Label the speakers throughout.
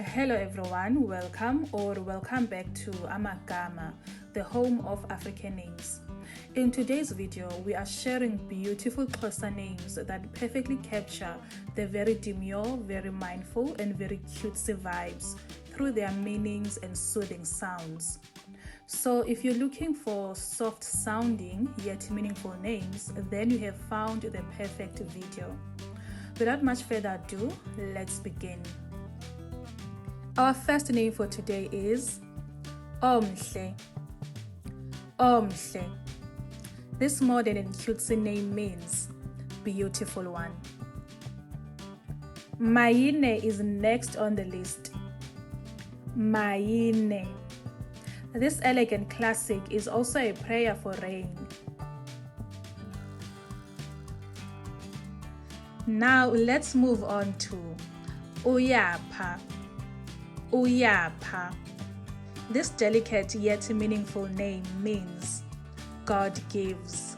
Speaker 1: Hello everyone, welcome back to AMAGAMA, the home of African names. In today's video, we are sharing beautiful Xhosa names that perfectly capture the very demure, very mindful, and very cutesy vibes through their meanings and soothing sounds. So if you're looking for soft sounding yet meaningful names, then you have found the perfect video. Without much further ado, let's begin. Our first name for today is OMHLE. OMHLE. This modern and cutesy name means beautiful one. Mayine is next on the list. Mayine. This elegant classic is also a prayer for rain. Now let's move on to UYAPHA. UYAPHA. This delicate yet meaningful name means God gives.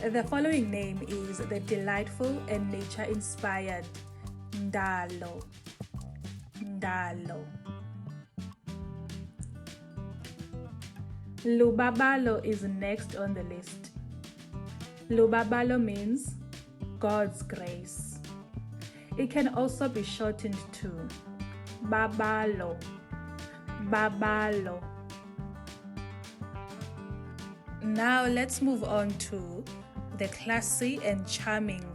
Speaker 1: The following name is the delightful and nature-inspired NDALO. NDALO. LUBABALO is next on the list. LUBABALO means God's grace. It can also be shortened to BABALO. BABALO. Now let's move on to the classy and charming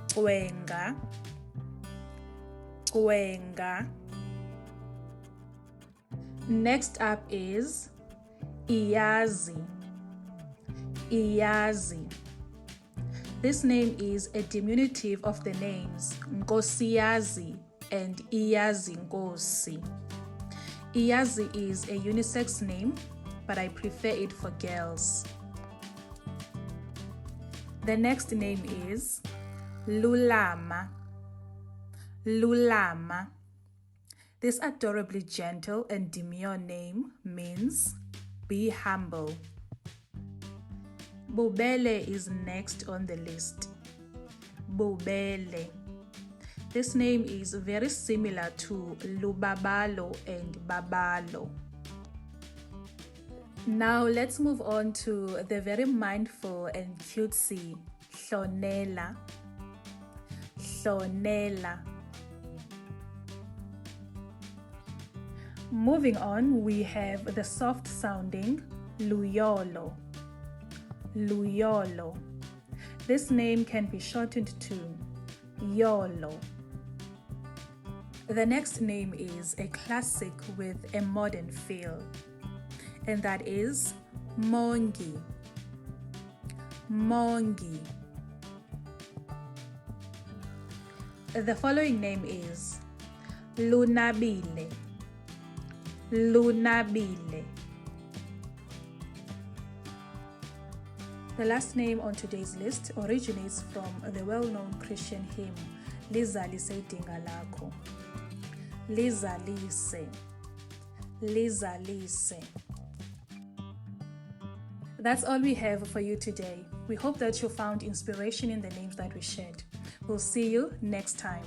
Speaker 1: CWENGA. CWENGA. Next up is IYAZI. IYAZI. This name is a diminutive of the names Nkosiyazi and IYAZI Nkosi. IYAZI is a unisex name, but I prefer it for girls. The next name is LULAMA. LULAMA. This adorably gentle and demure name means be humble. Bubele is next on the list. Bubele. This name is very similar to LUBABALO and BABALO. Now let's move on to the very mindful and cutesy HLONELA. HLONELA. Moving on, we have the soft sounding LUYOLO. LUYOLO. This name can be shortened to YOLO. The next name is a classic with a modern feel, and that is Mongi. Mongi. The following name is Lunabile. Lunabile. The last name on today's list originates from the well-known Christian hymn LIZALISE. LIZALISE. LIZALISE. That's all we have for you today. We hope that you found inspiration in the names that we shared. We'll see you next time.